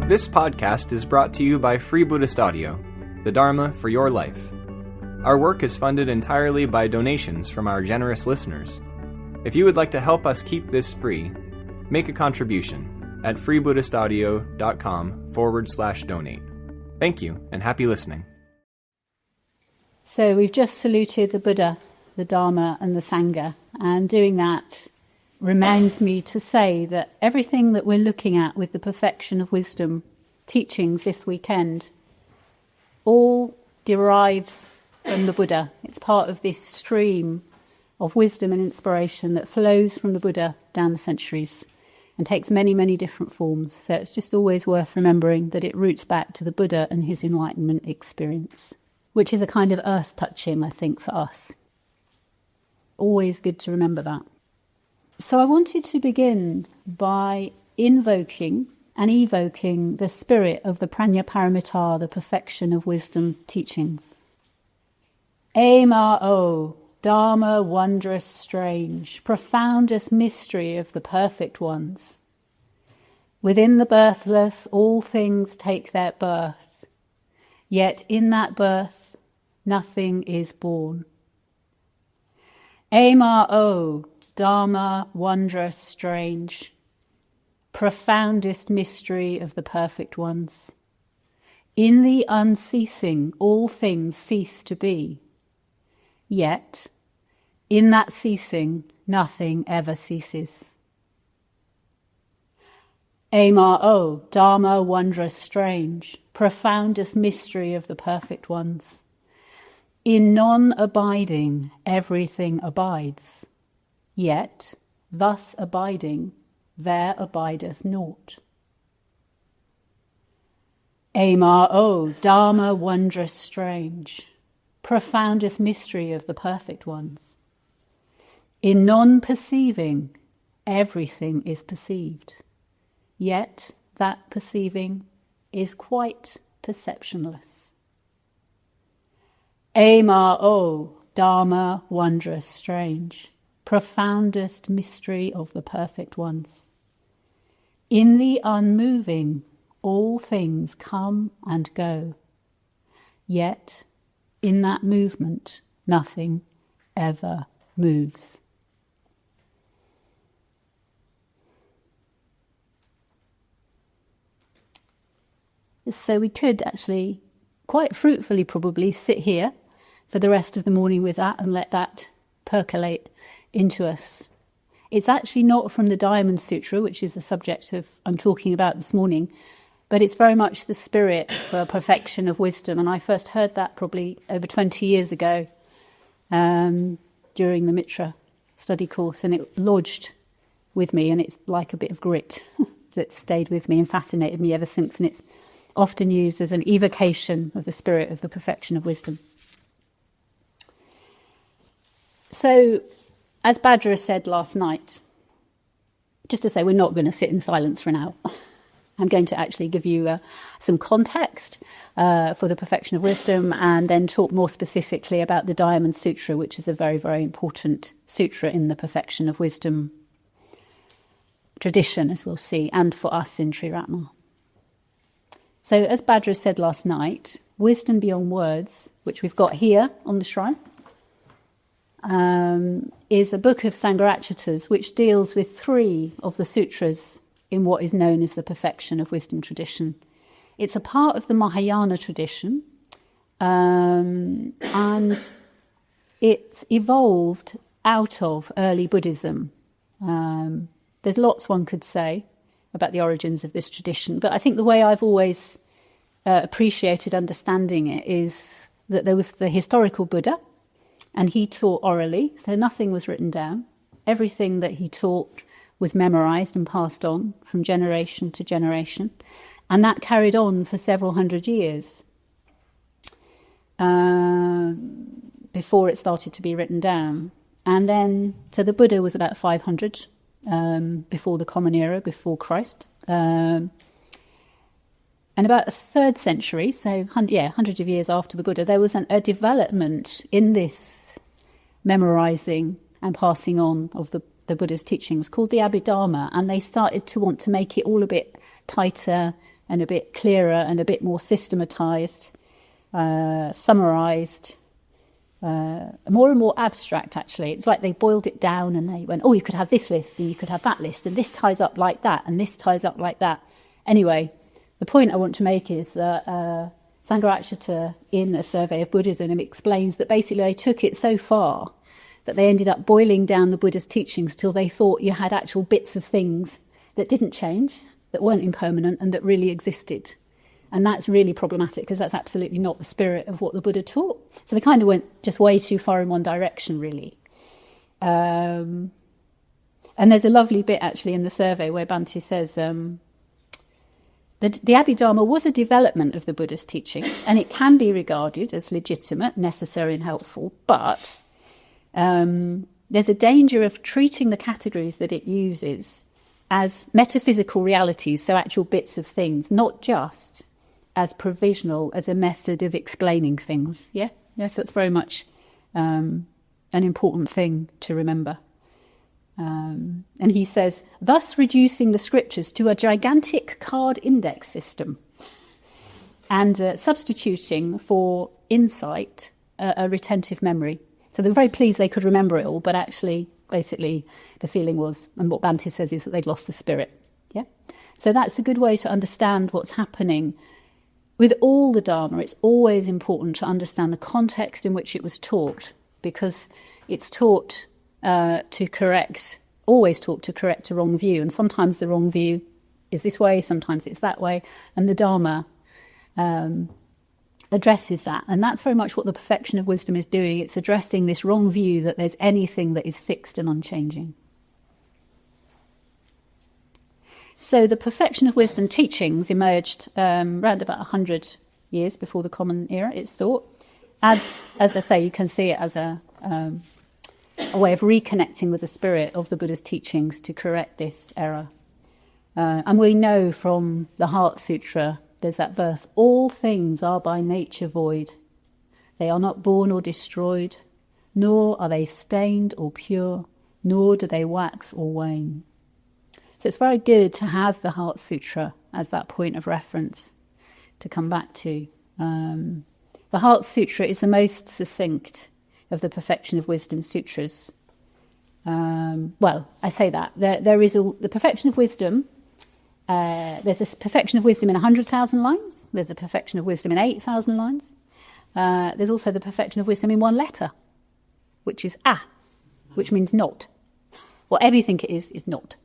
This podcast is brought to you by Free Buddhist Audio, the Dharma for your life. Our work is funded entirely by donations from our generous listeners. If you would like to help us keep this free, make a contribution at freebuddhistaudio.com/donate. Thank you, and happy listening. So we've just saluted the Buddha, the Dharma, and the Sangha, and doing that reminds me to say that everything that we're looking at with the perfection of wisdom teachings this weekend all derives from the Buddha. It's part of this stream of wisdom and inspiration that flows from the Buddha down the centuries and takes many, many different forms. So it's just always worth remembering that it roots back to the Buddha and his enlightenment experience, which is a kind of earth-touching, I think, for us. Always good to remember that. So I wanted to begin by invoking and evoking the spirit of the Prajnaparamita, the perfection of wisdom teachings. Aim-a-o, Dharma wondrous strange, profoundest mystery of the perfect ones. Within the birthless all things take their birth, yet in that birth nothing is born. Aim-a-o, Dharma wondrous strange, profoundest mystery of the perfect ones. In the unceasing all things cease to be, yet in that ceasing nothing ever ceases. Aim-a-o, Dharma wondrous strange, profoundest mystery of the perfect ones. In non-abiding everything abides, yet, thus abiding, there abideth naught. Aim-a-o, Dharma wondrous strange, profoundest mystery of the perfect ones. In non-perceiving, everything is perceived, yet that perceiving is quite perceptionless. Aim-a-o, Dharma wondrous strange, profoundest mystery of the perfect ones. In the unmoving, all things come and go, yet in that movement, nothing ever moves. So we could actually, quite fruitfully probably, sit here for the rest of the morning with that and let that percolate into us. It's actually not from the Diamond Sutra, which is the subject I'm talking about this morning, but it's very much the spirit for perfection of wisdom. And I first heard that probably over 20 years ago during the Mitra study course, and it lodged with me, and it's like a bit of grit that stayed with me and fascinated me ever since. And it's often used as an evocation of the spirit of the perfection of wisdom. So, as Badra said last night, just to say we're not going to sit in silence for an hour. I'm going to actually give you some context for the perfection of wisdom and then talk more specifically about the Diamond Sutra, which is a very, very important sutra in the perfection of wisdom tradition, as we'll see, and for us in Triratna. So, as Badra said last night, wisdom beyond words, which we've got here on the shrine, is a book of Sangharakshita's which deals with 3 of the sutras in what is known as the perfection of wisdom tradition. It's a part of the Mahayana tradition, and it's evolved out of early Buddhism. There's lots one could say about the origins of this tradition, but I think the way I've always appreciated understanding it is that there was the historical Buddha, and he taught orally, so nothing was written down. Everything that he taught was memorized and passed on from generation to generation, and that carried on for several hundred years before it started to be written down. And then, so the Buddha was about 500 before the Common Era, before Christ. And about the 3rd century, so hundreds of years after the Buddha, there was a development in this memorizing and passing on of the Buddha's teachings called the Abhidharma, and they started to want to make it all a bit tighter, and a bit clearer and a bit more systematized, summarized, more and more abstract, actually. It's like they boiled it down and they went, oh, you could have this list and you could have that list, and this ties up like that and this ties up like that. Anyway, the point I want to make is that Sangharakshita, in A Survey of Buddhism, explains that basically they took it so far that they ended up boiling down the Buddha's teachings till they thought you had actual bits of things that didn't change, that weren't impermanent, and that really existed. And that's really problematic, because that's absolutely not the spirit of what the Buddha taught. So they kind of went just way too far in one direction, really. And there's a lovely bit, actually, in the survey where Bhante says that the Abhidharma was a development of the Buddha's teaching, and it can be regarded as legitimate, necessary and helpful, but there's a danger of treating the categories that it uses as metaphysical realities, so actual bits of things, not just as provisional, as a method of explaining things. Yeah? Yes, that's very much an important thing to remember. And he says, thus reducing the scriptures to a gigantic card index system and substituting for insight a retentive memory. So they're very pleased they could remember it all, but actually, basically, the feeling was, and what Bhante says is that they'd lost the spirit. Yeah. So that's a good way to understand what's happening with all the Dharma. It's always important to understand the context in which it was taught, because it's taught to correct, always taught to correct a wrong view, and sometimes the wrong view is this way, sometimes it's that way, and the Dharma addresses that. And that's very much what the perfection of wisdom is doing. It's addressing this wrong view that there's anything that is fixed and unchanging. So the perfection of wisdom teachings emerged around about 100 years before the Common Era, it's thought. As I say, you can see it as a way of reconnecting with the spirit of the Buddha's teachings to correct this error. And we know from the Heart Sutra, there's that verse, all things are by nature void. They are not born or destroyed, nor are they stained or pure, nor do they wax or wane. So it's very good to have the Heart Sutra as that point of reference to come back to. The Heart Sutra is the most succinct of the Perfection of Wisdom sutras. Well, I say that. There is the Perfection of Wisdom. There's a Perfection of Wisdom in 100,000 lines. There's a Perfection of Wisdom in 8,000 lines. There's also the Perfection of Wisdom in one letter, which is which means not. Well, everything it is not.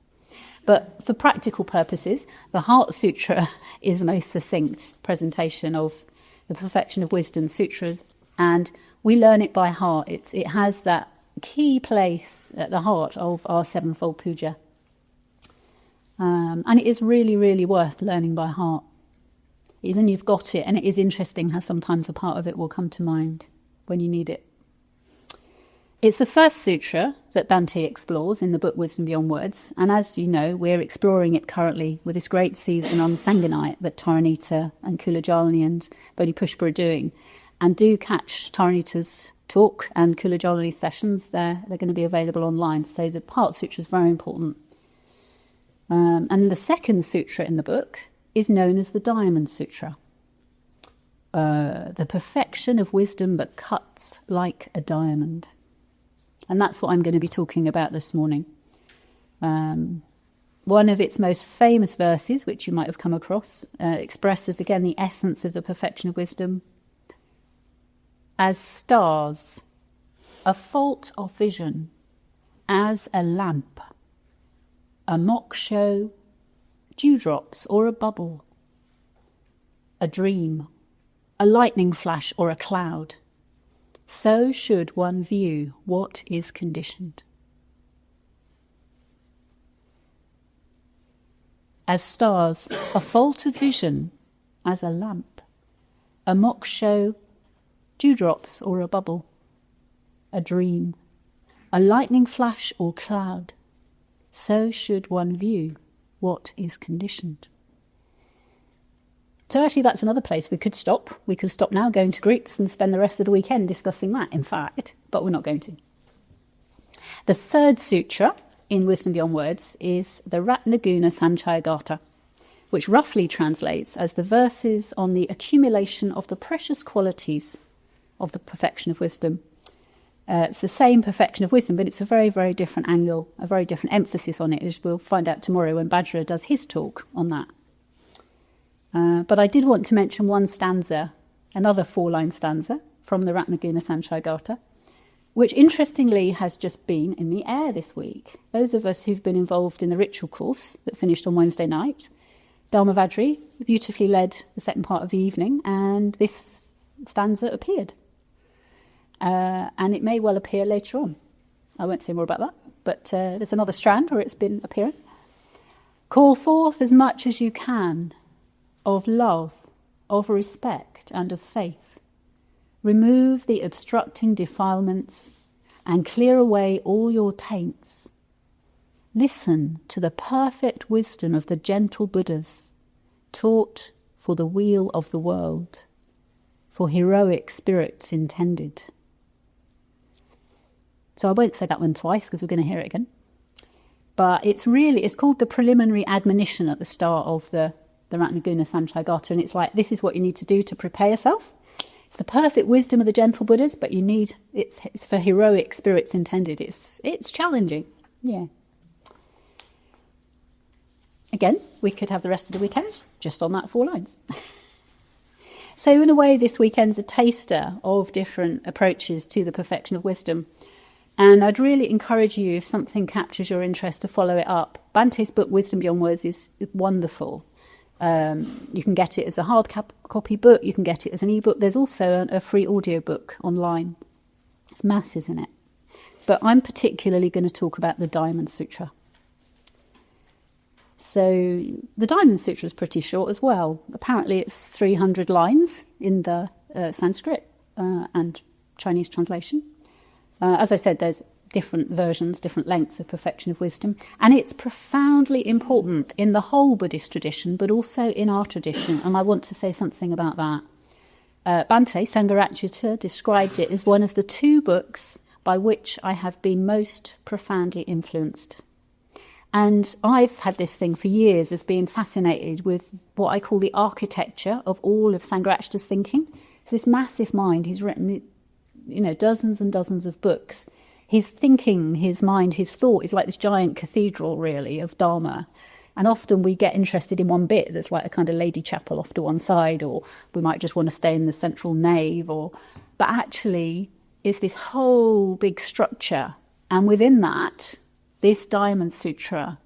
But for practical purposes, the Heart Sutra is the most succinct presentation of the Perfection of Wisdom sutras, and we learn it by heart. It has that key place at the heart of our sevenfold puja. And it is really, really worth learning by heart. Then you've got it, and it is interesting how sometimes a part of it will come to mind when you need it. It's the first sutra that Bhante explores in the book Wisdom Beyond Words, and as you know, we're exploring it currently with this great season on Sangha night that Taranita and Kulajalani and Bodhipushpa are doing. And do catch Taranita's talk and Kulajalani's sessions. They're going to be available online, so the Heart Sutra is very important. And the second sutra in the book is known as the Diamond Sutra. The perfection of wisdom that cuts like a diamond. And that's what I'm going to be talking about this morning. One of its most famous verses, which you might have come across, expresses again the essence of the perfection of wisdom. As stars, a fault of vision, as a lamp, a mock show, dewdrops or a bubble, a dream, a lightning flash or a cloud, so should one view what is conditioned. As stars, a fault of vision, as a lamp, a mock show, dewdrops or a bubble, a dream, a lightning flash or cloud, so should one view what is conditioned. So actually that's another place we could stop. We could stop now, go into Greeks and spend the rest of the weekend discussing that, in fact, but we're not going to. The third sutra in Wisdom Beyond Words is the Ratnaguna Sanchayagata, which roughly translates as the verses on the accumulation of the precious qualities of the perfection of wisdom. It's the same perfection of wisdom, but it's a very, very different angle, a very different emphasis on it, as we'll find out tomorrow when Bajra does his talk on that. But I did want to mention one stanza, another 4-line stanza from the Ratnaguna Sanchayagata, which interestingly has just been in the air this week. Those of us who've been involved in the ritual course that finished on Wednesday night, Dharma Vajri beautifully led the second part of the evening, and this stanza appeared. And it may well appear later on. I won't say more about that, but there's another strand where it's been appearing. Call forth as much as you can of love, of respect, and of faith. Remove the obstructing defilements and clear away all your taints. Listen to the perfect wisdom of the gentle Buddhas, taught for the weal of the world, for heroic spirits intended. So I won't say that one twice because we're going to hear it again. But it's called the preliminary admonition at the start of the Ratnaguna Sanchayagata, and it's like, this is what you need to do to prepare yourself. It's the perfect wisdom of the gentle Buddhas, but it's for heroic spirits intended. It's challenging, yeah. Again, we could have the rest of the weekend just on that 4 lines. So in a way, this weekend's a taster of different approaches to the perfection of wisdom. And I'd really encourage you, if something captures your interest, to follow it up. Bhante's book, Wisdom Beyond Words, is wonderful. You can get it as a hard copy book, you can get it as an ebook. There's also a free audiobook online. It's masses in it. But I'm particularly going to talk about the Diamond Sutra. So the Diamond Sutra is pretty short as well. Apparently it's 300 lines in the Sanskrit and Chinese translation. As I said, there's different versions, different lengths of perfection of wisdom, and it's profoundly important in the whole Buddhist tradition, but also in our tradition, and I want to say something about that. Bhante Sangharakshita described it as one of the 2 books by which I have been most profoundly influenced. And I've had this thing for years of being fascinated with what I call the architecture of all of Sangharakshita's thinking. It's this massive mind. He's written, dozens and dozens of books. His thinking, his mind, his thought is like this giant cathedral, really, of Dharma. And often we get interested in one bit that's like a kind of lady chapel off to one side, or we might just want to stay in the central nave. But actually, it's this whole big structure. And within that, this Diamond Sutra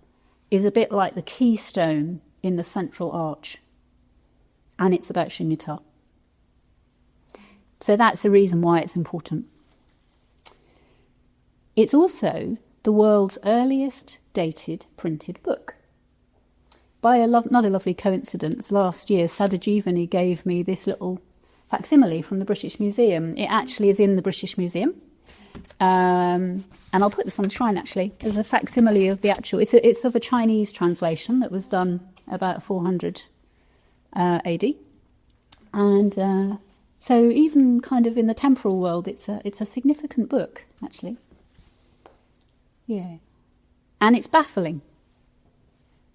is a bit like the keystone in the central arch. And it's about shunyata. So that's the reason why it's important. It's also the world's earliest dated printed book. By another lovely coincidence, last year Sadhajivani gave me this little facsimile from the British Museum. It actually is in the British Museum. And I'll put this on the shrine actually as a facsimile of the actual. It's of a Chinese translation that was done about 400 AD. And so even kind of in the temporal world, it's a significant book actually. Yeah. And it's baffling.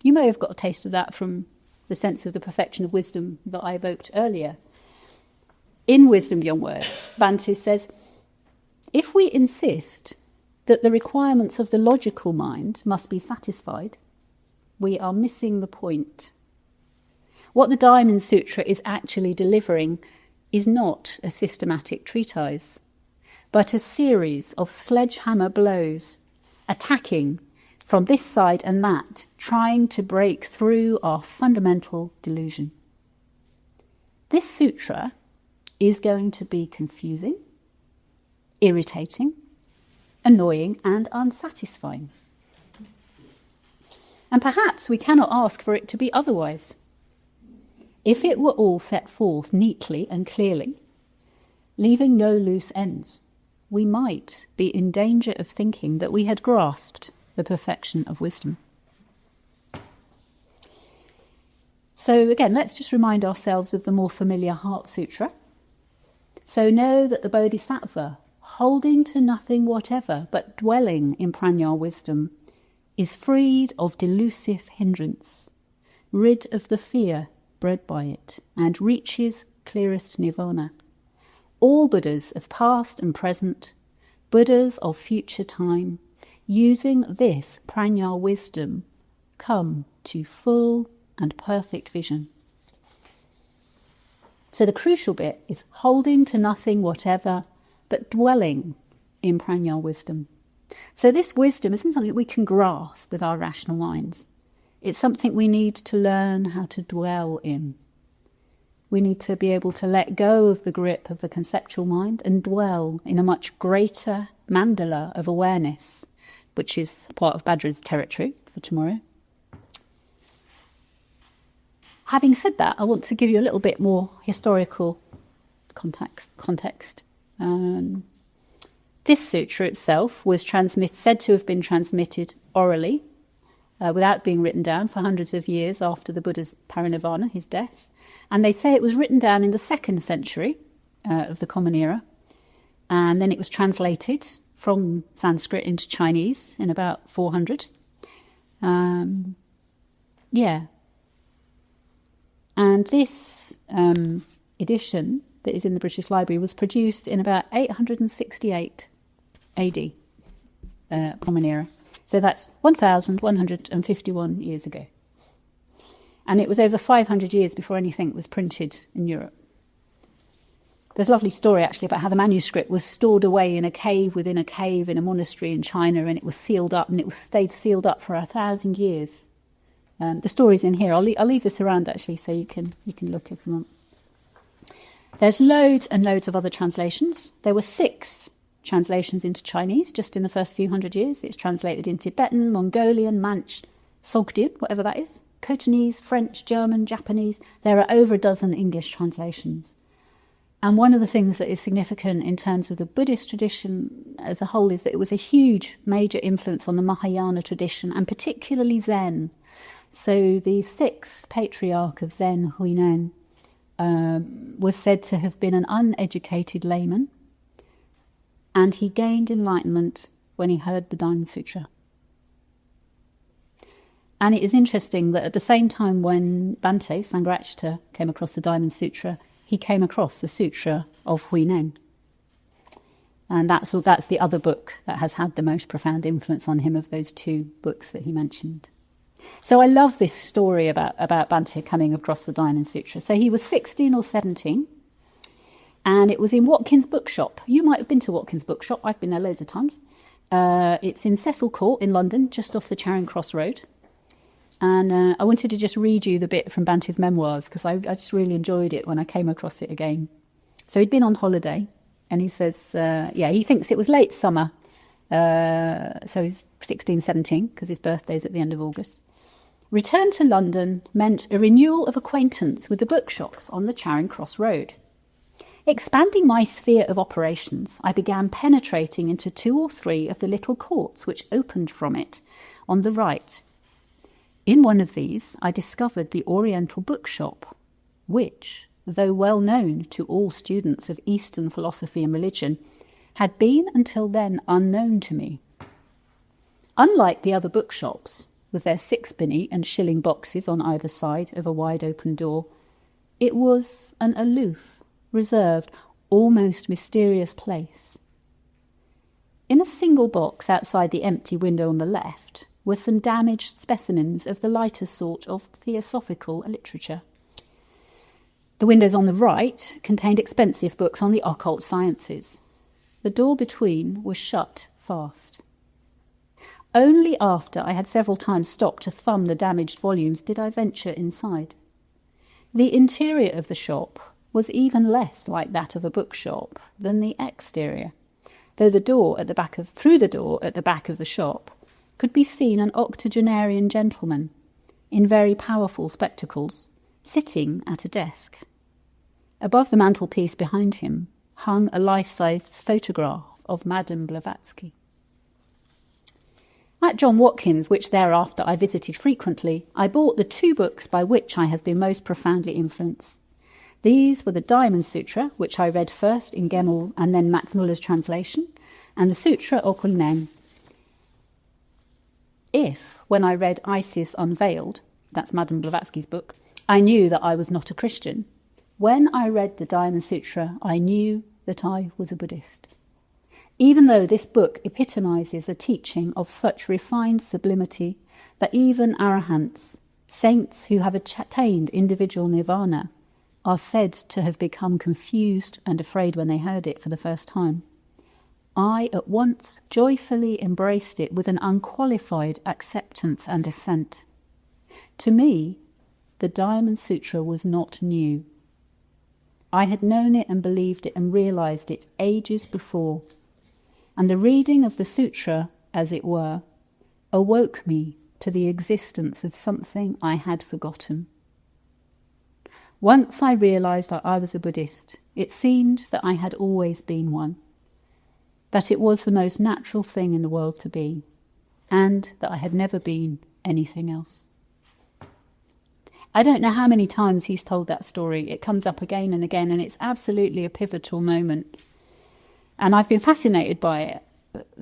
You may have got a taste of that from the sense of the perfection of wisdom that I evoked earlier. In Wisdom Beyond Words, Bhante says, if we insist that the requirements of the logical mind must be satisfied, we are missing the point. What the Diamond Sutra is actually delivering is not a systematic treatise, but a series of sledgehammer blows attacking from this side and that, trying to break through our fundamental delusion. This sutra is going to be confusing, irritating, annoying, and unsatisfying. And perhaps we cannot ask for it to be otherwise. If it were all set forth neatly and clearly, leaving no loose ends, we might be in danger of thinking that we had grasped the perfection of wisdom. So again, let's just remind ourselves of the more familiar Heart Sutra. So know that the Bodhisattva, holding to nothing whatever but dwelling in prajna wisdom, is freed of delusive hindrance, rid of the fear bred by it, and reaches clearest nirvana. All Buddhas of past and present, Buddhas of future time, using this prajna wisdom, come to full and perfect vision. So the crucial bit is holding to nothing whatever, but dwelling in prajna wisdom. So this wisdom isn't something we can grasp with our rational minds. It's something we need to learn how to dwell in. We need to be able to let go of the grip of the conceptual mind and dwell in a much greater mandala of awareness, which is part of Badra's territory for tomorrow. Having said that, I want to give you a little bit more historical context. This sutra itself was said to have been transmitted orally, without being written down, for hundreds of years after the Buddha's parinirvana, his death. And they say it was written down in the 2nd century of the Common Era, and then it was translated from Sanskrit into Chinese in about 400. And this edition that is in the British Library was produced in about 868 AD, Common Era. So that's 1,151 years ago. And it was over 500 years before anything was printed in Europe. There's a lovely story, actually, about how the manuscript was stored away in a cave within a cave in a monastery in China, and it was sealed up, and it stayed sealed up for 1,000 years. The story's in here. I'll leave this around, actually, so you can look at them. There's loads and loads of other translations. There were 6 translations into Chinese just in the first few hundred years. It's translated in Tibetan, Mongolian, Manch, Sogdian, whatever that is, Cantonese, French, German, Japanese. There are over a dozen English translations. And one of the things that is significant in terms of the Buddhist tradition as a whole is that it was a huge, major influence on the Mahayana tradition, and particularly Zen. So the 6th patriarch of Zen, Huineng, was said to have been an uneducated layman, and he gained enlightenment when he heard the Diamond Sutra. And it is interesting that at the same time when Bhante Sangharakshita came across the Diamond Sutra, he came across the Sutra of Huineng. And that's the other book that has had the most profound influence on him of those 2 books that he mentioned. So I love this story about Bhante coming across the Diamond Sutra. So he was 16 or 17, and it was in Watkins' bookshop. You might have been to Watkins' bookshop. I've been there loads of times. It's in Cecil Court in London, just off the Charing Cross Road. And I wanted to just read you the bit from Bhante's memoirs, because I just really enjoyed it when I came across it again. So he'd been on holiday, and he says, he thinks it was late summer. So he's 16, 17, because his birthday's at the end of August. Return to London meant a renewal of acquaintance with the bookshops on the Charing Cross Road. Expanding my sphere of operations, I began penetrating into 2 or 3 of the little courts which opened from it on the right. In one of these, I discovered the Oriental bookshop, which, though well known to all students of Eastern philosophy and religion, had been until then unknown to me. Unlike the other bookshops, with their 6-penny and shilling boxes on either side of a wide open door, it was an aloof, reserved, almost mysterious place. In a single box outside the empty window on the left were some damaged specimens of the lighter sort of theosophical literature. The windows on the right contained expensive books on the occult sciences. The door between was shut fast. Only after I had several times stopped to thumb the damaged volumes did I venture inside. The interior of the shop was even less like that of a bookshop than the exterior, though through the door at the back of the shop could be seen an octogenarian gentleman in very powerful spectacles, sitting at a desk. Above the mantelpiece behind him hung a life-size photograph of Madame Blavatsky. At John Watkins, which thereafter I visited frequently, I bought the 2 books by which I have been most profoundly influenced. These were the Diamond Sutra, which I read first in Gemmell and then Max Muller's translation, and the Sutra of Huineng. If, when I read Isis Unveiled, that's Madame Blavatsky's book, I knew that I was not a Christian. When I read the Diamond Sutra, I knew that I was a Buddhist. Even though this book epitomizes a teaching of such refined sublimity that even arahants, saints who have attained individual nirvana, are said to have become confused and afraid when they heard it for the first time, I at once joyfully embraced it with an unqualified acceptance and assent. To me, the Diamond Sutra was not new. I had known it and believed it and realized it ages before, and the reading of the sutra, as it were, awoke me to the existence of something I had forgotten. Once I realized that I was a Buddhist, it seemed that I had always been one, that it was the most natural thing in the world to be, and that I had never been anything else. I don't know how many times he's told that story. It comes up again and again, and it's absolutely a pivotal moment. And I've been fascinated by it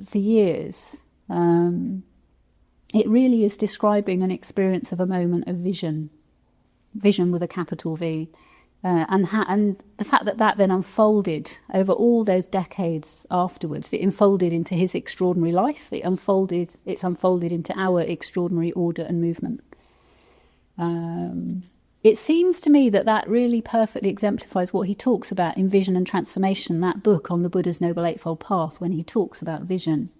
for years. It really is describing an experience of a moment of vision with a capital V. And the fact that that then unfolded over all those decades afterwards, it unfolded into his extraordinary life, it's unfolded into our extraordinary order and movement. It seems to me that that really perfectly exemplifies what he talks about in Vision and Transformation, that book on the Buddha's Noble Eightfold Path, when he talks about vision.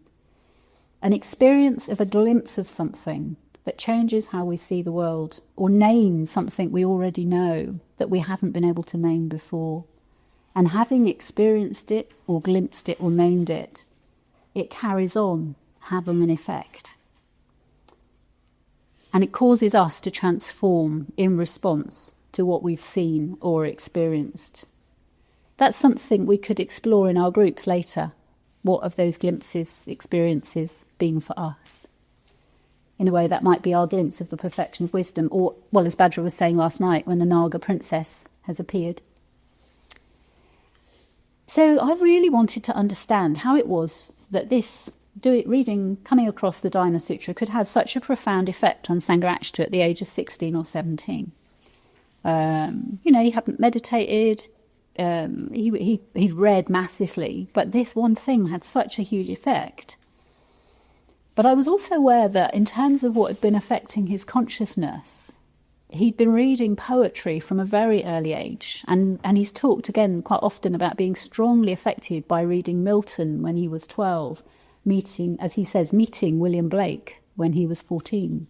An experience of a glimpse of something that changes how we see the world, or names something we already know that we haven't been able to name before. And having experienced it, or glimpsed it, or named it, it carries on, having an effect. And it causes us to transform in response to what we've seen or experienced. That's something we could explore in our groups later. What have those glimpses, experiences been for us? In a way, that might be our glimpse of the perfection of wisdom, or, well, as Badra was saying last night, when the Naga princess has appeared. So I really wanted to understand how it was that this coming across the Diamond Sutra could have such a profound effect on Sangharakshita at the age of 16 or 17. He hadn't meditated, he'd read massively, but this one thing had such a huge effect. But I was also aware that in terms of what had been affecting his consciousness, he'd been reading poetry from a very early age, and he's talked again quite often about being strongly affected by reading Milton when he was 12, meeting William Blake when he was 14.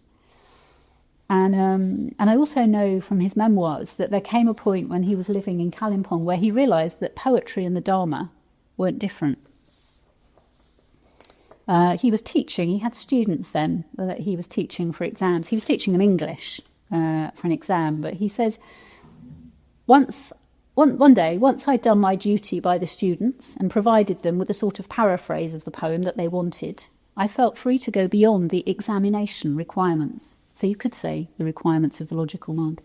And I also know from his memoirs that there came a point when he was living in Kalimpong where he realised that poetry and the Dharma weren't different. He was teaching, he had students then that he was teaching for exams. He was teaching them English for an exam, but he says, One day, once I'd done my duty by the students and provided them with a sort of paraphrase of the poem that they wanted, I felt free to go beyond the examination requirements. So you could say the requirements of the logical mind.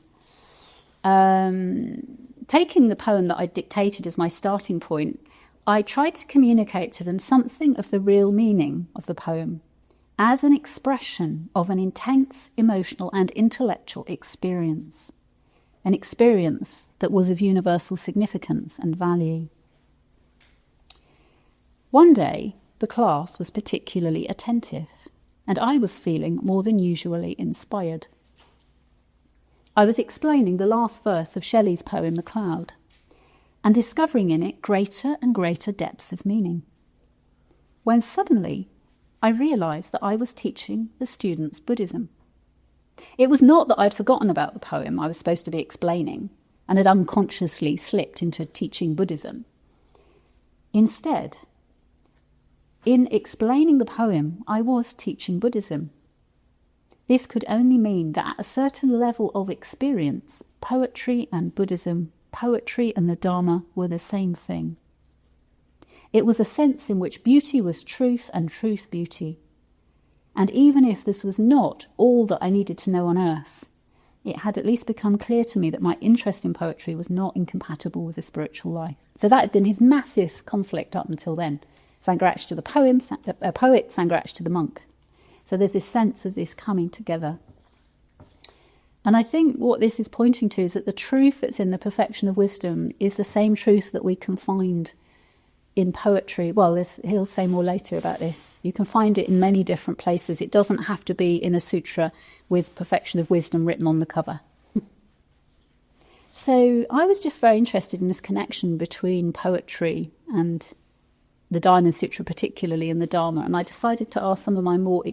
Taking the poem that I dictated as my starting point, I tried to communicate to them something of the real meaning of the poem as an expression of an intense emotional and intellectual experience. An experience that was of universal significance and value. One day, the class was particularly attentive, and I was feeling more than usually inspired. I was explaining the last verse of Shelley's poem, The Cloud, and discovering in it greater and greater depths of meaning, when suddenly I realised that I was teaching the students Buddhism. It was not that I'd forgotten about the poem I was supposed to be explaining and had unconsciously slipped into teaching Buddhism. Instead, in explaining the poem, I was teaching Buddhism. This could only mean that at a certain level of experience, poetry and Buddhism, poetry and the Dharma were the same thing. It was a sense in which beauty was truth and truth beauty. And even if this was not all that I needed to know on earth, it had at least become clear to me that my interest in poetry was not incompatible with a spiritual life. So that had been his massive conflict up until then. Sangharakshita the poet, Sangharakshita the monk. So there's this sense of this coming together. And I think what this is pointing to is that the truth that's in the perfection of wisdom is the same truth that we can find in poetry. Well, he'll say more later about this. You can find it in many different places. It doesn't have to be in a sutra with perfection of wisdom written on the cover. So I was just very interested in this connection between poetry and the Diamond Sutra particularly, and the Dharma. And I decided to ask some of my more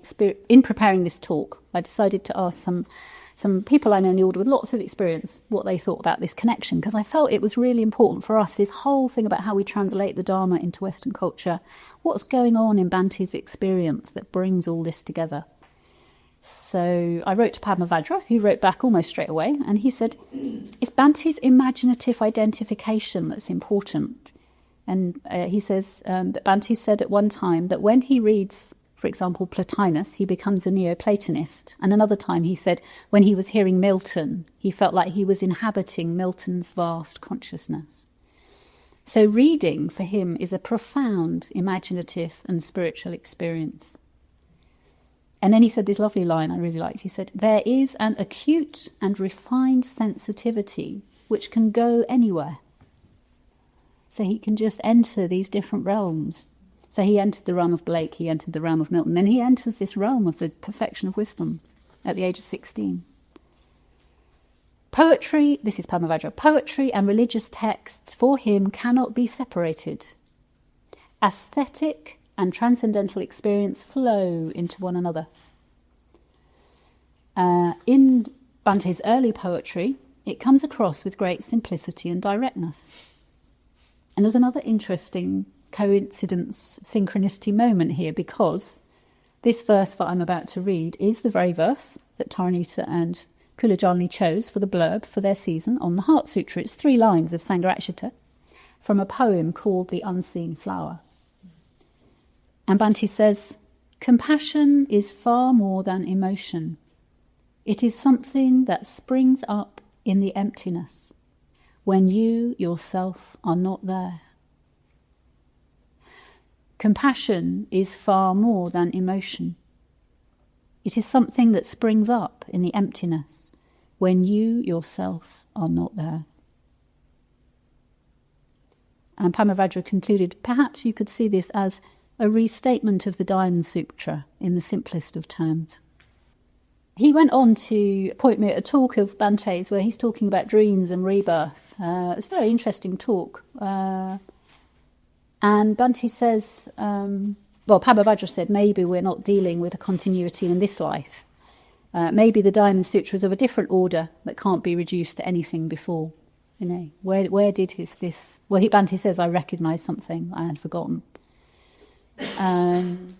in preparing this talk, I decided to ask some people I know in the order with lots of experience what they thought about this connection, because I felt it was really important for us, this whole thing about how we translate the Dharma into Western culture. What's going on in Bhante's experience that brings all this together? So I wrote to Padmavajra, who wrote back almost straight away, and he said, it's Bhante's imaginative identification that's important. And he says that Bhante said at one time that when he reads, for example, Plotinus, he becomes a Neoplatonist. And another time he said when he was hearing Milton, he felt like he was inhabiting Milton's vast consciousness. So reading for him is a profound imaginative and spiritual experience. And then he said this lovely line I really liked. He said, there is an acute and refined sensitivity which can go anywhere. So he can just enter these different realms. So he entered the realm of Blake, he entered the realm of Milton, then he enters this realm of the perfection of wisdom at the age of 16. Poetry, this is Padmavajra, poetry and religious texts for him cannot be separated. Aesthetic and transcendental experience flow into one another. In Bhante's early poetry, it comes across with great simplicity and directness. And there's another interesting coincidence, synchronicity moment here, because this verse that I'm about to read is the very verse that Taranita and Kulajanli chose for the blurb for their season on the Heart Sutra. It's 3 lines of Sangharakshita from a poem called The Unseen Flower. And Bhante says, compassion is far more than emotion. It is something that springs up in the emptiness when you yourself are not there. Compassion is far more than emotion. It is something that springs up in the emptiness when you yourself are not there. And Padmavajra concluded, perhaps you could see this as a restatement of the Diamond Sutra in the simplest of terms. He went on to point me at a talk of Bhante's where he's talking about dreams and rebirth. It's a very interesting talk. And Bhante says, Padmavajra said, maybe we're not dealing with a continuity in this life. Maybe the Diamond Sutra is of a different order that can't be reduced to anything before. You know, where did this? Well, Bhante says, I recognise something I had forgotten. And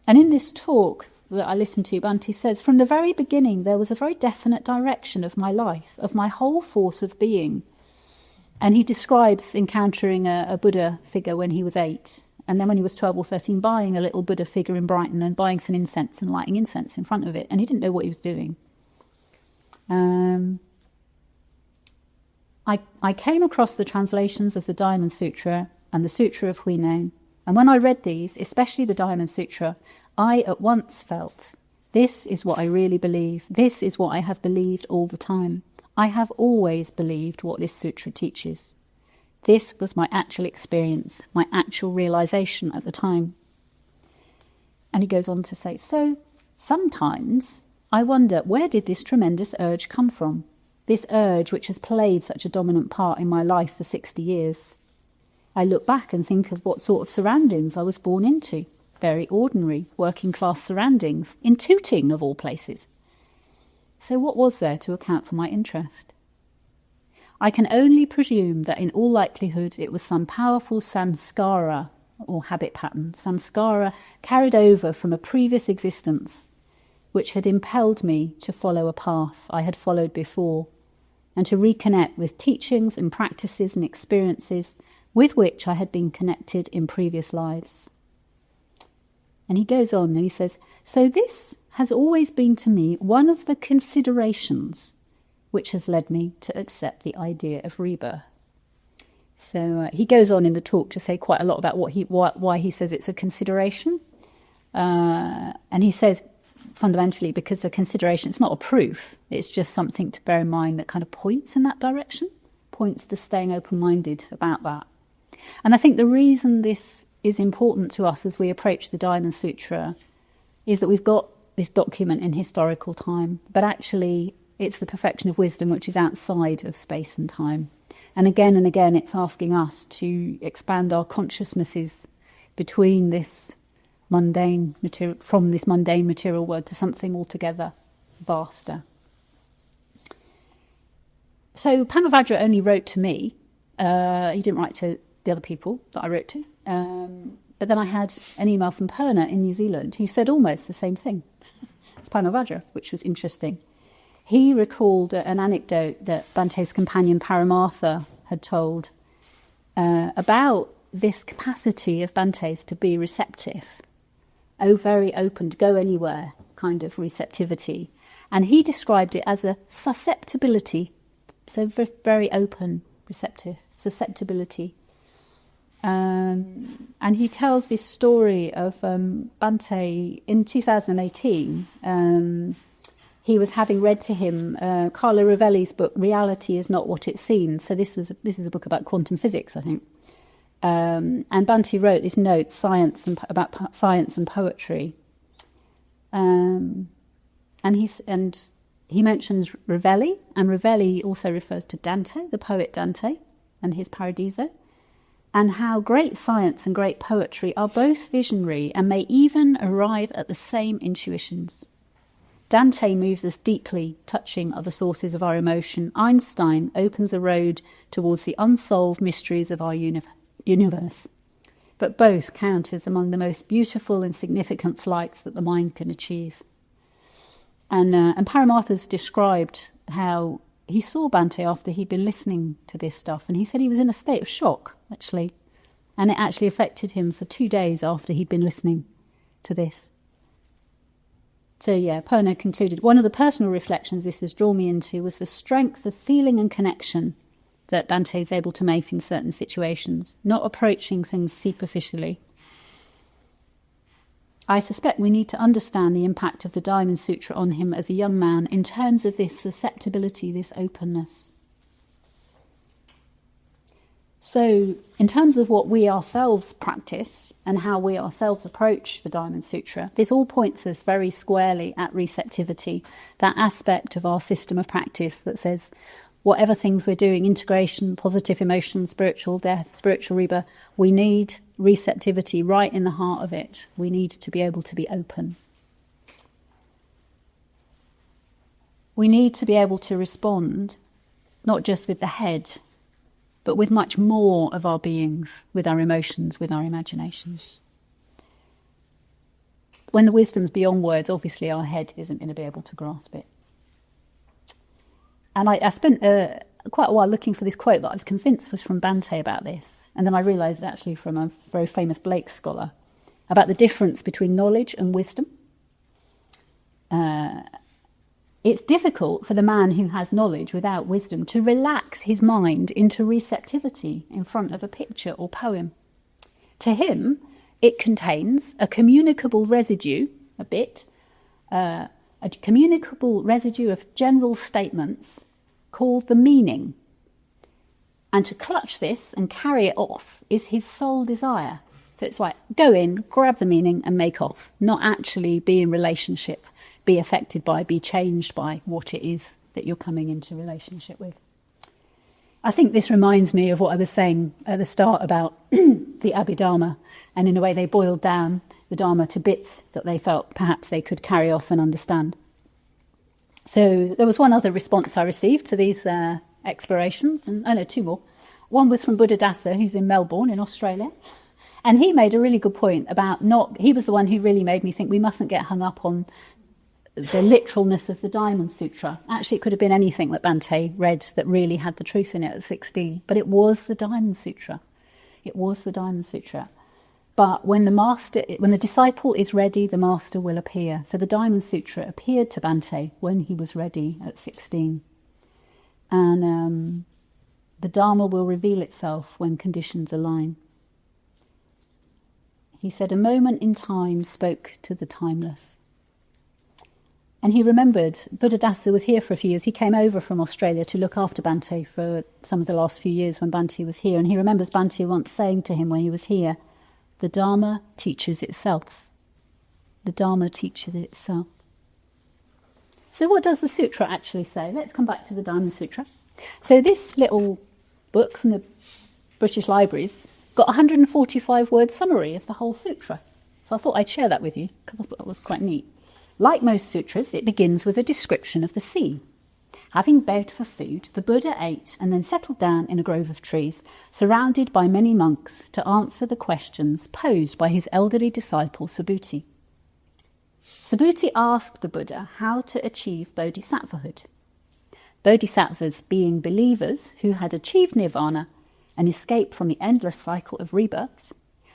in this talk that I listened to, Bhante says, from the very beginning there was a very definite direction of my life, of my whole force of being. And he describes encountering a Buddha figure when he was 8, and then when he was 12 or 13, buying a little Buddha figure in Brighton and buying some incense and lighting incense in front of it, and he didn't know what he was doing. I came across the translations of the Diamond Sutra and the Sutra of Huineng, and when I read these, especially the Diamond Sutra, I at once felt, this is what I really believe. This is what I have believed all the time. I have always believed what this sutra teaches. This was my actual experience, my actual realization at the time. And he goes on to say, so sometimes I wonder, where did this tremendous urge come from? This urge which has played such a dominant part in my life for 60 years. I look back and think of what sort of surroundings I was born into. Very ordinary, working-class surroundings, in Tooting of all places. So what was there to account for my interest? I can only presume that in all likelihood it was some powerful samskara, or habit pattern, samskara carried over from a previous existence, which had impelled me to follow a path I had followed before, and to reconnect with teachings and practices and experiences with which I had been connected in previous lives. And he goes on and he says, so this has always been to me one of the considerations which has led me to accept the idea of rebirth. So he goes on in the talk to say quite a lot about why he says it's a consideration. And he says, fundamentally because the consideration, it's not a proof, it's just something to bear in mind that kind of points in that direction, points to staying open-minded about that. And I think the reason this is important to us as we approach the Diamond Sutra is that we've got this document in historical time, but actually it's the perfection of wisdom which is outside of space and time. And again, it's asking us to expand our consciousnesses between this mundane material, from this mundane material world to something altogether vaster. So Pamavajra only wrote to me. He didn't write to the other people that I wrote to. But then I had an email from Perna in New Zealand who said almost the same thing as Pamavajra, which was interesting. He recalled an anecdote that Bhante's companion Paramartha had told about this capacity of Bhante's to be receptive, very open, to go anywhere kind of receptivity. And he described it as a susceptibility, so very open, receptive, susceptibility. And he tells this story of Bhante in 2018. He was having read to him Carlo Rovelli's book, Reality is Not What It Seems. So this is a book about quantum physics, I think. And Bhante wrote this note, about science and poetry. And he mentions Rovelli, and Rovelli also refers to Dante, the poet Dante, and his Paradiso, and how great science and great poetry are both visionary and may even arrive at the same intuitions. Dante moves us deeply, touching are the sources of our emotion. Einstein opens a road towards the unsolved mysteries of our universe. But both count as among the most beautiful and significant flights that the mind can achieve. And Paramartha's described how he saw Bhante after he'd been listening to this stuff, and he said he was in a state of shock, actually. And it actually affected him for 2 days after he'd been listening to this. So Perna concluded, one of the personal reflections this has drawn me into was the strength of feeling and connection that Bhante is able to make in certain situations, not approaching things superficially. I suspect we need to understand the impact of the Diamond Sutra on him as a young man in terms of this susceptibility, this openness. So, in terms of what we ourselves practice and how we ourselves approach the Diamond Sutra, this all points us very squarely at receptivity, that aspect of our system of practice that says whatever things we're doing, integration, positive emotion, spiritual death, spiritual rebirth, we need receptivity right in the heart of it. We need to be able to be open. We need to be able to respond, not just with the head, but with much more of our beings, with our emotions, with our imaginations. When the wisdom's beyond words, obviously our head isn't going to be able to grasp it. And I spent quite a while looking for this quote that I was convinced was from Bhante about this. And then I realised actually from a very famous Blake scholar about the difference between knowledge and wisdom. It's difficult for the man who has knowledge without wisdom to relax his mind into receptivity in front of a picture or poem. To him, it contains a communicable residue, a communicable residue of general statements called the meaning. And to clutch this and carry it off is his sole desire. So it's like, go in, grab the meaning and make off, not actually be in relationship, be affected by, be changed by what it is that you're coming into relationship with. I think this reminds me of what I was saying at the start about the Abhidharma, and in a way they boiled down the Dharma to bits that they felt perhaps they could carry off and understand. So there was one other response I received to these explorations, and two more. One was from Buddhadasa, who's in Melbourne in Australia, and he made a really good point about he was the one who really made me think we mustn't get hung up on the literalness of the Diamond Sutra. Actually, it could have been anything that Bhante read that really had the truth in it at 16, but it was the Diamond Sutra. It was the Diamond Sutra. But when the disciple is ready, the master will appear. So the Diamond Sutra appeared to Bhante when he was ready at 16. And the Dharma will reveal itself when conditions align. He said, a moment in time spoke to the timeless. And he remembered Buddhadasa was here for a few years. He came over from Australia to look after Bhante for some of the last few years when Bhante was here. And he remembers Bhante once saying to him when he was here, "The Dharma teaches itself. The Dharma teaches itself." So what does the sutra actually say? Let's come back to the Diamond Sutra. So this little book from the British Libraries got a 145-word summary of the whole sutra. So I thought I'd share that with you because I thought that was quite neat. Like most sutras, it begins with a description of the sea. Having begged for food, the Buddha ate and then settled down in a grove of trees, surrounded by many monks, to answer the questions posed by his elderly disciple Subhuti. Subhuti asked the Buddha how to achieve bodhisattvahood. Bodhisattvas being believers who had achieved nirvana and escaped from the endless cycle of rebirths,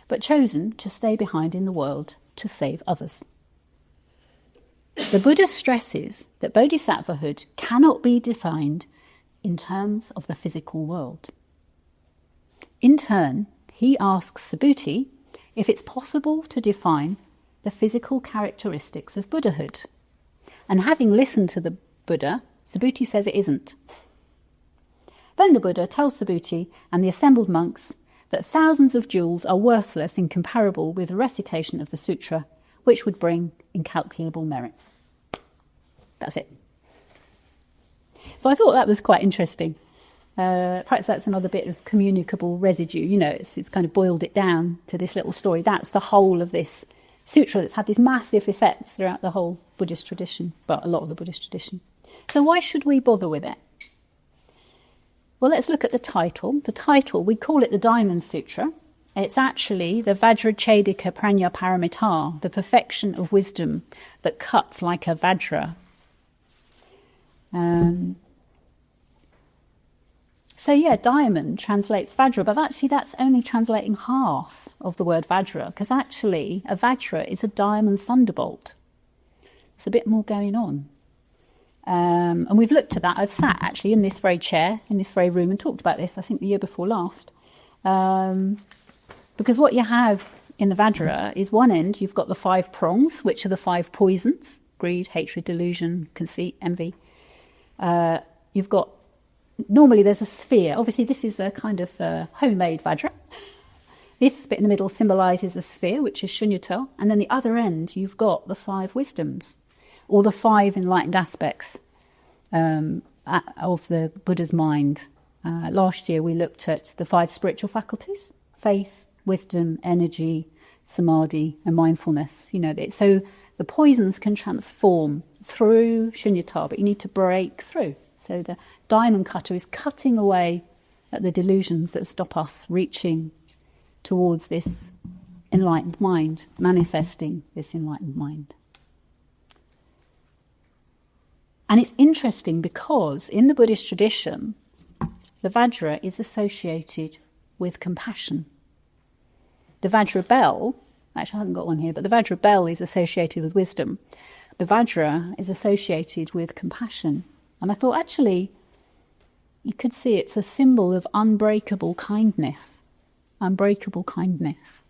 but chosen to stay behind in the world to save others. The Buddha stresses that bodhisattvahood cannot be defined in terms of the physical world. In turn, he asks Subhuti if it's possible to define the physical characteristics of Buddhahood. And having listened to the Buddha, Subhuti says it isn't. Then the Buddha tells Subhuti and the assembled monks that thousands of jewels are worthless and comparable with the recitation of the sutra, which would bring incalculable merit. That's it. So I thought that was quite interesting. Perhaps that's another bit of communicable residue. You know, it's kind of boiled it down to this little story. That's the whole of this sutra that's had this massive effect throughout the whole Buddhist tradition, but a lot of the Buddhist tradition. So why should we bother with it? Well, let's look at the title. The title, we call it the Diamond Sutra. It's actually the Vajrachedika Prajnaparamita, the perfection of wisdom that cuts like a vajra. Diamond translates vajra, but actually that's only translating half of the word vajra, because actually a vajra is a diamond thunderbolt. There's a bit more going on. And we've looked at that. I've sat actually in this very chair, in this very room, and talked about this, I think, the year before last. Because what you have in the Vajra is one end, you've got the 5 prongs, which are the 5 poisons: greed, hatred, delusion, conceit, envy. You've got, normally there's a sphere. Obviously, this is a kind of homemade Vajra. This bit in the middle symbolises a sphere, which is shunyata. And then the other end, you've got the 5 wisdoms, or the 5 enlightened aspects of the Buddha's mind. Last year we looked at the 5 spiritual faculties: faith, wisdom, energy, samadhi, and mindfulness. You know, so the poisons can transform through shunyata, but you need to break through. So the diamond cutter is cutting away at the delusions that stop us reaching towards this enlightened mind, manifesting this enlightened mind. And it's interesting because in the Buddhist tradition, the Vajra is associated with compassion. The Vajra bell, actually I haven't got one here, but the Vajra bell is associated with wisdom. The Vajra is associated with compassion. And I thought actually you could see it's a symbol of unbreakable kindness. Unbreakable kindness.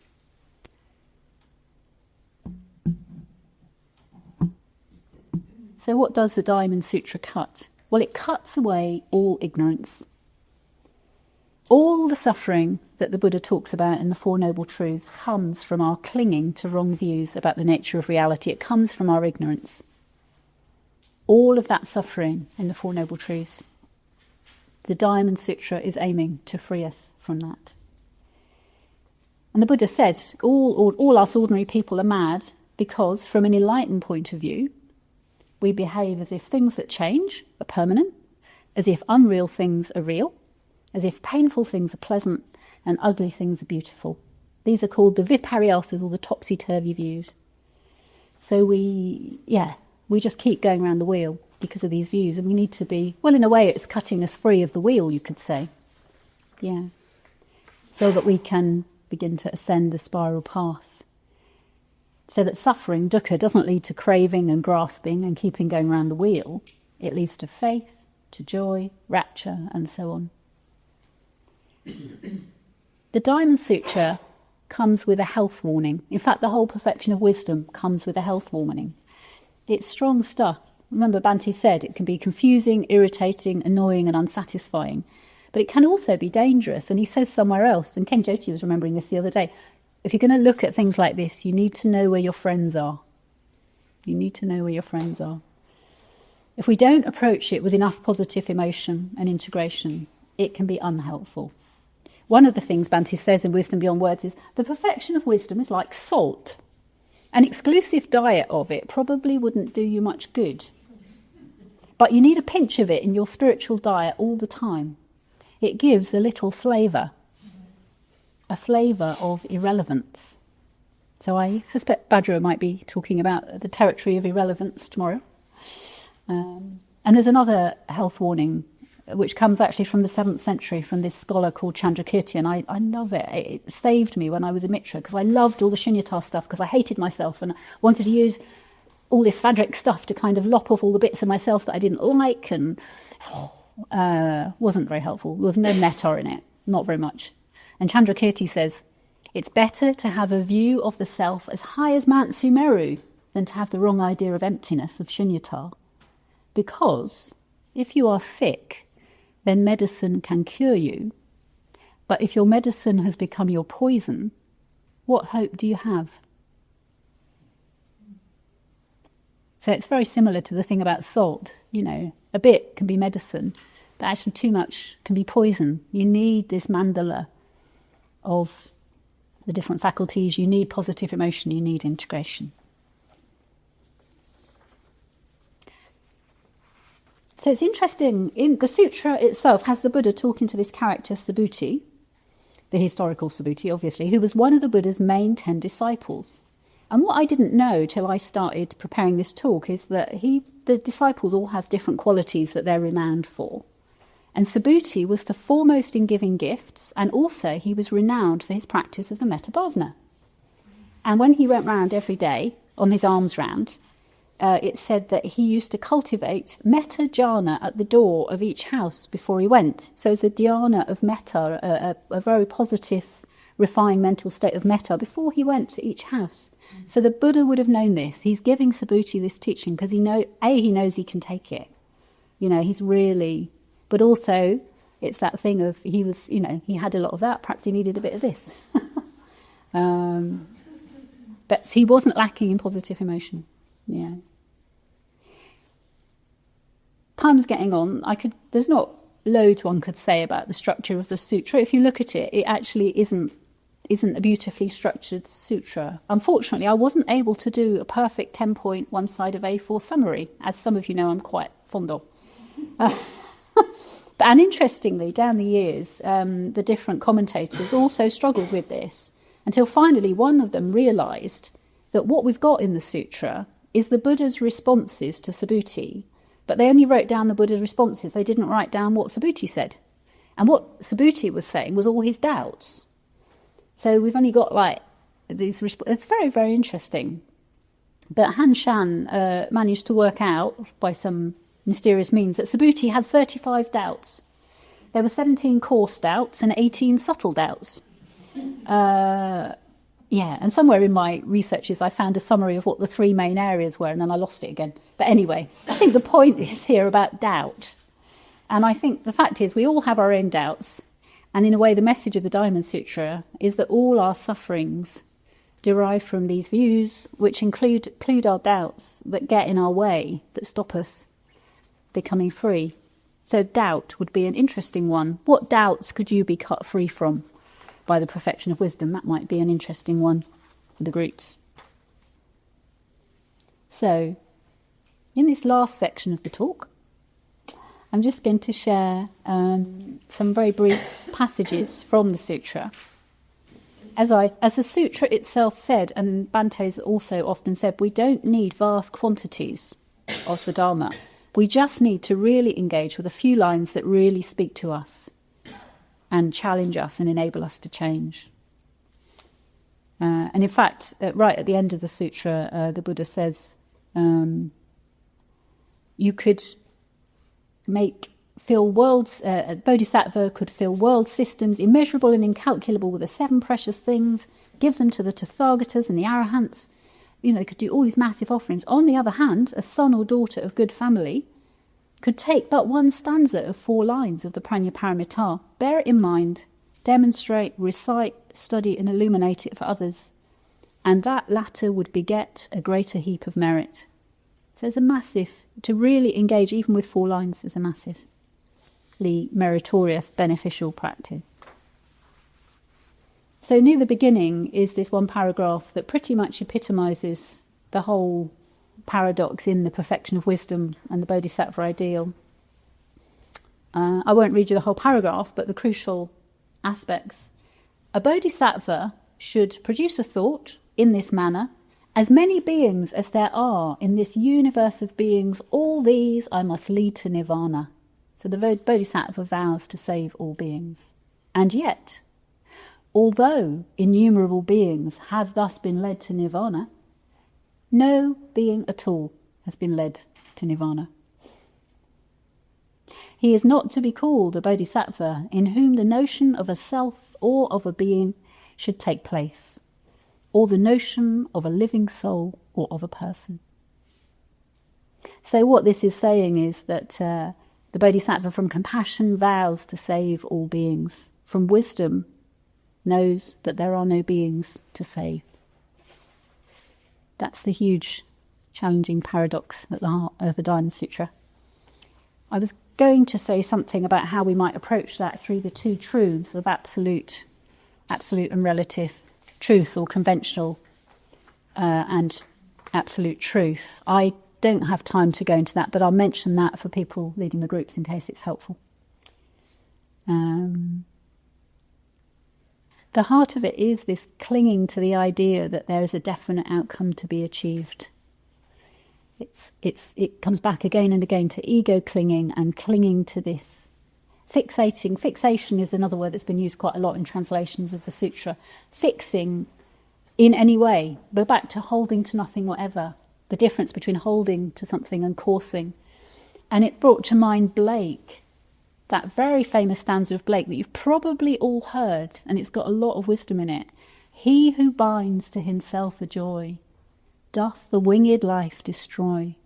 So what does the Diamond Sutra cut? Well, it cuts away all ignorance. All the suffering that the Buddha talks about in the Four Noble Truths comes from our clinging to wrong views about the nature of reality. It comes from our ignorance. All of that suffering in the Four Noble Truths. The Diamond Sutra is aiming to free us from that. And the Buddha said, all us ordinary people are mad because, from an enlightened point of view, we behave as if things that change are permanent, as if unreal things are real, as if painful things are pleasant and ugly things are beautiful. These are called the viparyasas, or the topsy-turvy views. So we just keep going around the wheel because of these views, and we need to be, well, in a way it's cutting us free of the wheel, you could say. Yeah. So that we can begin to ascend the spiral path. So that suffering, dukkha, doesn't lead to craving and grasping and keeping going around the wheel. It leads to faith, to joy, rapture, and so on. The Diamond Sutra comes with a health warning. In fact, the whole perfection of wisdom comes with a health warning. It's strong stuff. Remember, Bhante said it can be confusing, irritating, annoying and unsatisfying. But it can also be dangerous. And he says somewhere else, and Ken Jyoti was remembering this the other day, if you're going to look at things like this, you need to know where your friends are. You need to know where your friends are. If we don't approach it with enough positive emotion and integration, it can be unhelpful. One of the things Bhante says in Wisdom Beyond Words is, the perfection of wisdom is like salt. An exclusive diet of it probably wouldn't do you much good. But you need a pinch of it in your spiritual diet all the time. It gives a little flavour. A flavour of irrelevance. So I suspect Bhadra might be talking about the territory of irrelevance tomorrow. And there's another health warning, which comes actually from the 7th century, from this scholar called Chandrakirti, and I love it. It saved me when I was a Mitra, because I loved all the Shunyata stuff, because I hated myself and wanted to use all this Vajric stuff to kind of lop off all the bits of myself that I didn't like, and wasn't very helpful. There was no metta in it, not very much. And Chandrakirti says, it's better to have a view of the self as high as Mount Sumeru than to have the wrong idea of emptiness, of shunyata. Because if you are sick, then medicine can cure you. But if your medicine has become your poison, what hope do you have? So it's very similar to the thing about salt. You know, a bit can be medicine, but actually too much can be poison. You need this mandala of the different faculties. You need positive emotion, you need integration. So it's interesting, in the sutra itself has the Buddha talking to this character Subhuti, the historical Subhuti obviously, who was one of the Buddha's main 10 disciples. And what I didn't know till I started preparing this talk is that the disciples all have different qualities that they're renowned for. And Subhuti was the foremost in giving gifts, and also he was renowned for his practice of the metta bhavana. And when he went round every day on his alms round, it said that he used to cultivate metta jhana at the door of each house before he went. So it's a dhyana of metta, a very positive, refined mental state of metta before he went to each house. So the Buddha would have known this. He's giving Subhuti this teaching because he knows he can take it. You know, he's really... But also, it's that thing of he had a lot of that, perhaps he needed a bit of this. But he wasn't lacking in positive emotion. Yeah. Time's getting on. There's not loads one could say about the structure of the sutra. If you look at it, it actually isn't a beautifully structured sutra. Unfortunately, I wasn't able to do a perfect 10-point one-side of A4 summary, as some of you know I'm quite fond of. And interestingly, down the years, the different commentators also struggled with this, until finally one of them realised that what we've got in the sutra is the Buddha's responses to Subhuti, but they only wrote down the Buddha's responses. They didn't write down what Subhuti said. And what Subhuti was saying was all his doubts. So we've only got these responses. It's very, very interesting. But Han Shan managed to work out by some mysterious means that Subhuti had 35 doubts. There were 17 coarse doubts and 18 subtle doubts. And somewhere in my researches I found a summary of what the 3 main areas were, and then I lost it again. But anyway, I think the point is here about doubt. And I think the fact is we all have our own doubts, and in a way the message of the Diamond Sutra is that all our sufferings derive from these views, which include our doubts that get in our way, that stop us becoming free. So doubt would be an interesting one. What doubts could you be cut free from by the perfection of wisdom? That might be an interesting one for the groups. So, in this last section of the talk, I'm just going to share some very brief passages from the sutra. As the sutra itself said, and Bhante's also often said, we don't need vast quantities of the Dharma. We just need to really engage with a few lines that really speak to us and challenge us and enable us to change. And in fact, right at the end of the sutra, the Buddha says, you could fill worlds, a bodhisattva could fill world systems immeasurable and incalculable with the 7 precious things, give them to the Tathagatas and the Arahants. they could do all these massive offerings. On the other hand, a son or daughter of good family could take but one stanza of 4 lines of the Prajnaparamita, bear it in mind, demonstrate, recite, study and illuminate it for others, and that latter would beget a greater heap of merit. So there's a massive, to really engage even with 4 lines is a massively meritorious, beneficial practice. So near the beginning is this one paragraph that pretty much epitomises the whole paradox in the perfection of wisdom and the Bodhisattva ideal. I won't read you the whole paragraph, but the crucial aspects. A Bodhisattva should produce a thought in this manner: as many beings as there are in this universe of beings, all these I must lead to nirvana. So the Bodhisattva vows to save all beings. And yet, although innumerable beings have thus been led to nirvana, no being at all has been led to nirvana. He is not to be called a bodhisattva in whom the notion of a self or of a being should take place, or the notion of a living soul or of a person. So what this is saying is that the bodhisattva from compassion vows to save all beings. From wisdom knows that there are no beings to save. That's the huge, challenging paradox at the heart of the Diamond Sutra. I was going to say something about how we might approach that through the 2 truths of absolute and relative truth, or conventional and absolute truth. I don't have time to go into that, but I'll mention that for people leading the groups in case it's helpful. The heart of it is this clinging to the idea that there is a definite outcome to be achieved. It comes back again and again to ego clinging and clinging to this. Fixation is another word that's been used quite a lot in translations of the sutra. Fixing in any way, but back to holding to nothing whatever. The difference between holding to something and coursing. And it brought to mind Blake, that very famous stanza of Blake that you've probably all heard, and it's got a lot of wisdom in it. He who binds to himself a joy doth the winged life destroy.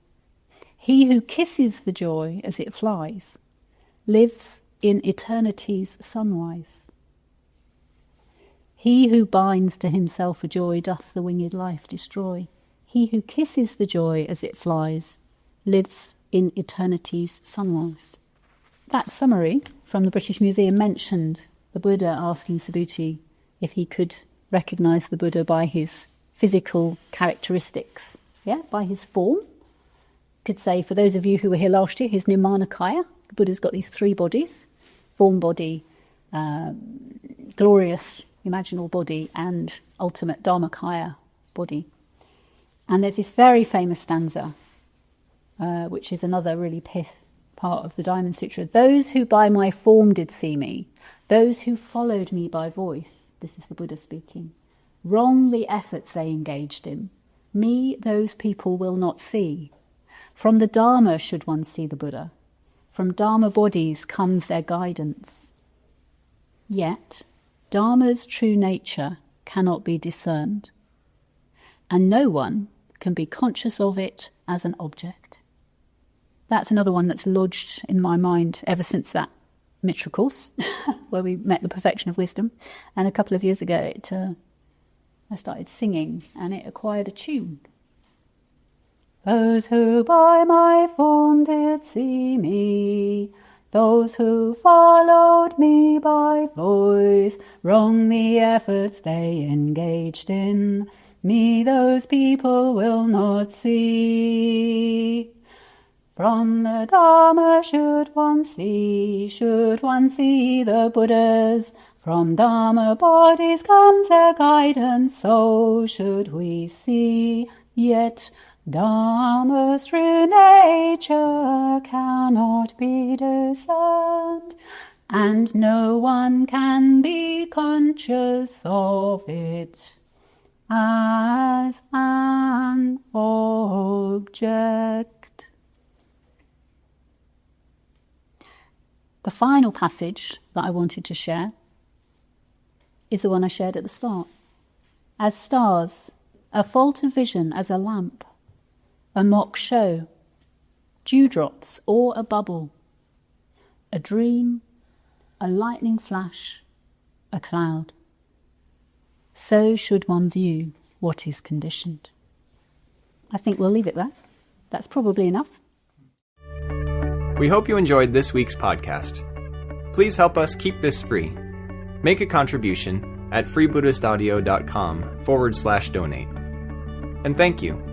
He who kisses the joy as it flies lives in eternity's sunrise. He who binds to himself a joy doth the winged life destroy. He who kisses the joy as it flies lives in eternity's sunrise. That summary from the British Museum mentioned the Buddha asking Subhuti if he could recognise the Buddha by his physical characteristics, by his form. Could say, for those of you who were here last year, his Nirmanakaya. The Buddha's got these 3 bodies: form body, glorious imaginal body, and ultimate Dharmakaya body. And there's this very famous stanza, which is another really part of the Diamond Sutra. Those who by my form did see me, those who followed me by voice, this is the Buddha speaking, wrong the efforts they engaged in. Me those people will not see. From the Dharma should one see the Buddha. From Dharma bodies comes their guidance. Yet Dharma's true nature cannot be discerned, and no one can be conscious of it as an object. That's another one that's lodged in my mind ever since that Mitra course, where we met the perfection of wisdom. And a couple of years ago, I started singing, and it acquired a tune. Those who by my form did see me, those who followed me by voice, wrong the efforts they engaged in. Me those people will not see. From the Dharma should one see the Buddhas. From Dharma bodies comes their guidance, so should we see. Yet Dharma's true nature cannot be discerned, and no one can be conscious of it as an object. The final passage that I wanted to share is the one I shared at the start. As stars, a fault of vision as a lamp, a mock show, dewdrops or a bubble, a dream, a lightning flash, a cloud. So should one view what is conditioned. I think we'll leave it there. That's probably enough. We hope you enjoyed this week's podcast. Please help us keep this free. Make a contribution at freebuddhistaudio.com/donate. And thank you